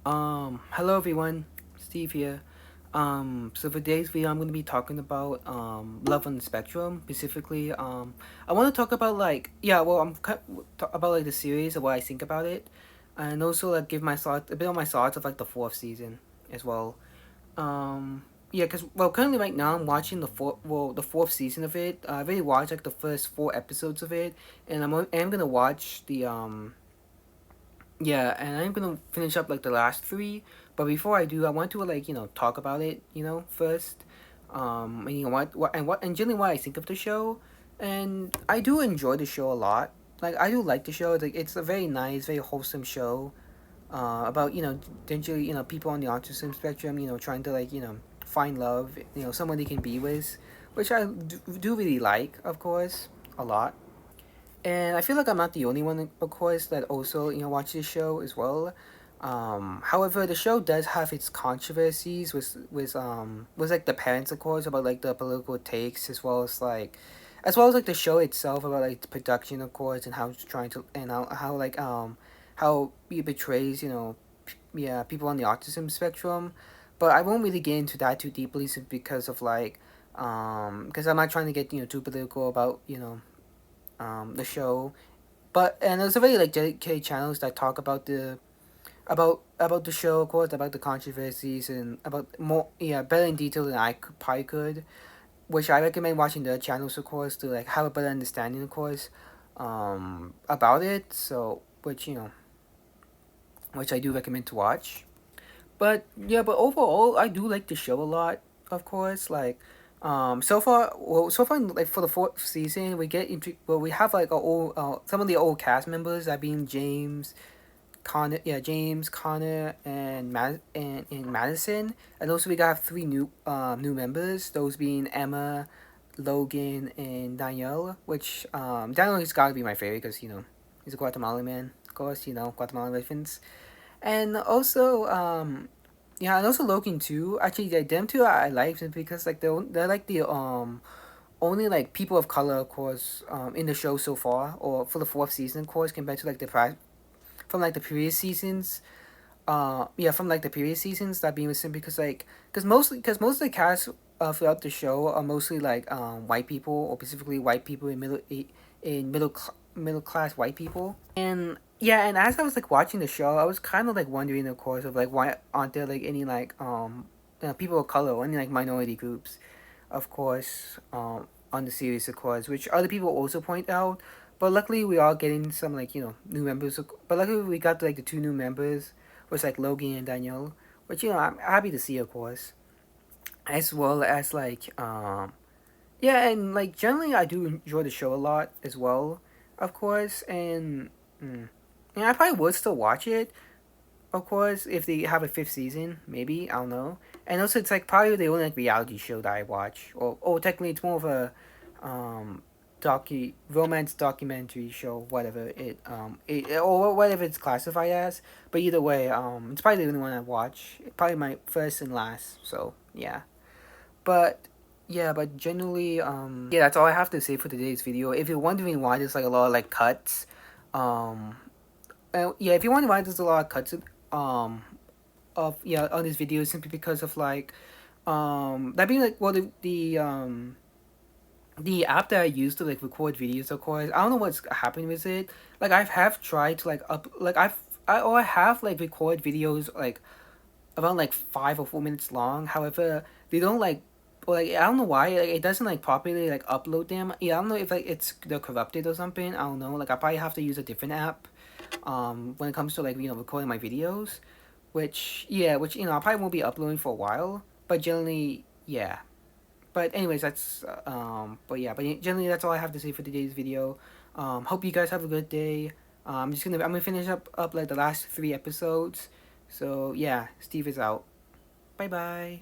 Hello everyone, Steve here. So for today's video, I'm going to be talking about love on the spectrum. Specifically, I want to talk about about like the series and what I think about it, and also like give my thoughts, a bit of my thoughts of like the fourth season as well. Yeah, cause currently right now I'm watching the fourth season of it. I already watched like the first four episodes of it, and I'm gonna watch the yeah, and I'm gonna finish up like the last three. But before I do, I want to like talk about it. First, and and generally what I think of the show, and I do enjoy the show a lot. Like I do like the show. It's a very nice, very wholesome show. About essentially people on the autism spectrum. Trying to like find love. Someone they can be with, which I do really like, of course, a lot. And I feel like I'm not the only one, of course, that also watches the show as well. However, the show does have its controversies with like the parents, of course, about like the political takes as well as like the show itself about like the production, of course, and how it's trying to and how it betrays yeah, people on the autism spectrum. But I won't really get into that too deeply because of like because I'm not trying to get too political about the show. But and there's already like dedicated channels that talk about about the show, of course, about the controversies and about more better in detail than I probably could. Which I recommend watching the channels, of course, to like have a better understanding, of course, about it. So which I do recommend to watch. But yeah, but overall, I do like the show a lot. Of course, like, so far, like for the fourth season, we have like some of the old cast members, that being James, Connor, and Madison, and also we got three new members. Those being Emma, Logan, and Danielle. Which Danielle has got to be my favorite because he's a Guatemalan man, of course. Guatemalan reference, and also yeah, and also Logan too. Actually, them two I like them because like they're like the only like people of color, of course, in the show so far, or for the fourth season, of course, compared to like from like the previous seasons. Yeah, from like the previous seasons, that being was because like because most of the cast throughout the show are mostly like white people, or specifically white people middle class white people. And yeah, and as I was like watching the show, I was kind of like wondering, of course, of like why aren't there like any like people of color or any like minority groups, of course, on the series, of course, which other people also point out. But luckily, we are getting some like new members. But luckily, we got like the two new members, was like Logan and Danielle, which I'm happy to see, of course, as well as like yeah, and like generally, I do enjoy the show a lot as well, of course, and I probably would still watch it, of course, if they have a fifth season, maybe I don't know. And also, it's like probably the only like reality show that I watch, or technically, it's more of a um romance documentary show, whatever or whatever it's classified as. But either way, it's probably the only one I watch. Probably my first and last. So yeah, but yeah, but generally, yeah, that's all I have to say for today's video. If you're wondering why there's like a lot of like cuts, um, yeah, if you wonder why there's a lot of cuts, um, of yeah on this video, simply because of like, that being like well the app that I use to like record videos, of course, I don't know what's happening with it. Like I have tried to like I have like record videos like around like 5 or 4 minutes long. However, they don't like or like I don't know why like, it doesn't like properly like upload them. Yeah, I don't know if like they're corrupted or something. I don't know. Like I probably have to use a different app. When it comes to like recording my videos, which I probably won't be uploading for a while. But generally, yeah. But anyways, that's but generally that's all I have to say for today's video. Hope you guys have a good day. I'm gonna finish up like the last three episodes. So yeah, Steve is out. Bye bye.